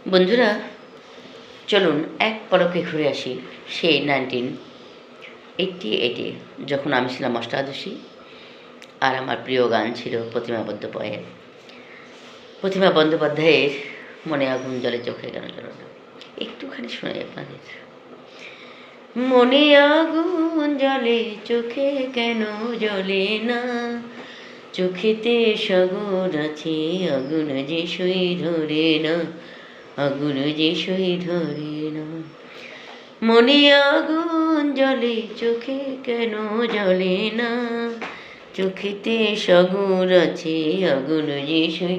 বন্ধুরা, চলুন এক পলকে ঘুরে আসি সেই 1988-এ, যখন আমি ছিলাম অষ্টাদশী আর আমার প্রিয় গান ছিল প্রতিমা বন্দ্যোপাধ্যায়ের মনে আগুন জ্বলে চোখে কেন জ্বলে না। একটুখানি শোনাই আপনাদের। মনে আগুন জ্বলে চোখে কেন জ্বলে না, চোখেতে সাগর আছে আগুন যে সই ধরে না, আগুন যে সই ধরে না। মনে আগুন জ্বলে চোখে কেন জ্বলে না, চোখেতে সাগর আছে আগুন যে সই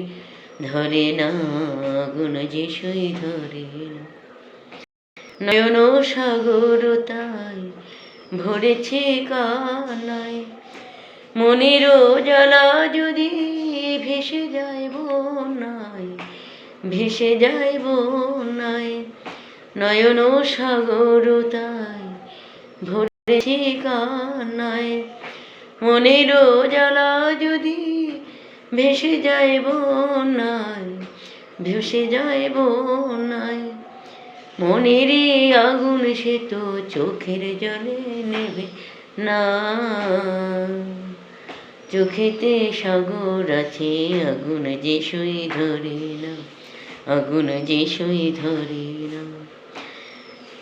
ধরে না, আগুন যে সই ধরে না। নয়ন সাগর তাই ভরেছে কানায়, মনের জ্বালা যদি ভেসে যায় বন্যায়, ভেসে যায় বন্যায়। নয়ন সাগর তাই ভরেছে কান্নায়, মনের জ্বালা যদি ভেসে যায় বন্যায়, ভেসে যায় বন্যায়। মনের আগুন সে তো চোখের জলে নেবে না, চোখেতে সাগর আছে আগুন যে সই ধরে না, আগুন যে সই ধরে না।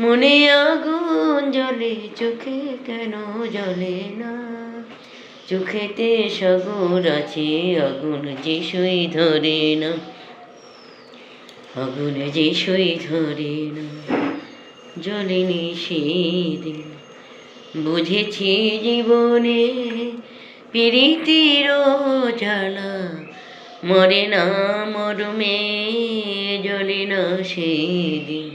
মনে আগুন জ্বলে চোখে কেন জ্বলে না, চোখেতে সাগর আছে আগুন যে সই ধরে না, আগুন যে সই ধরে না। জ্বলেনি সেদিন বুঝেছি জীবনে প্রীতির জ্বালা, মরে না মরমে জ্বলে না সেদিন।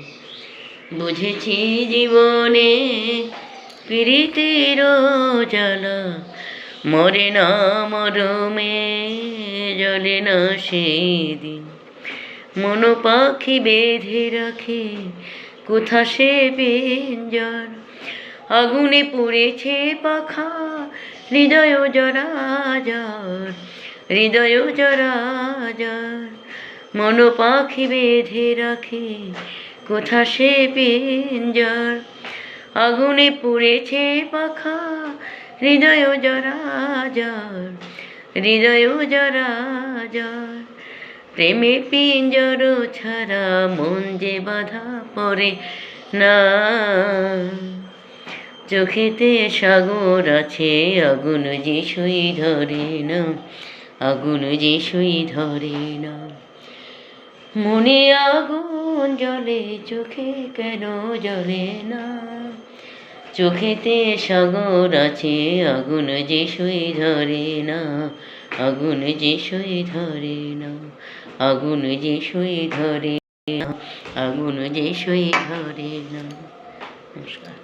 বুঝেছি জীবনে প্রীতির জ্বালা, মরে না মরমে জ্বলে না সেদিন। মন পাখি বেঁধে রাখে কোথা সে পিঞ্জর, আগুনে পুড়েছে পাখা হৃদয় জরাজর, হৃদয় জরাজর। মন পাখি বেঁধে রাখে কোথা সে পিঞ্জর, আগুনে পুড়েছে পাখা হৃদয় জরাজর, হৃদয় জরাজর। প্রেমে পিঞ্জর ছাড়া মন যে বাধা পড়ে না, চোখেতে সাগর আছে আগুন যে সই ধরে না, আগুন যে সই ধরে না। মনে আগুন জ্বলে চোখে কেন জ্বলে না, চোখেতে সাগর আছে আগুন যে সই ধরে না, আগুন যে সই ধরে না, আগুন যে সই ধরে না, আগুন যে সই ধরে না। নমস্কার।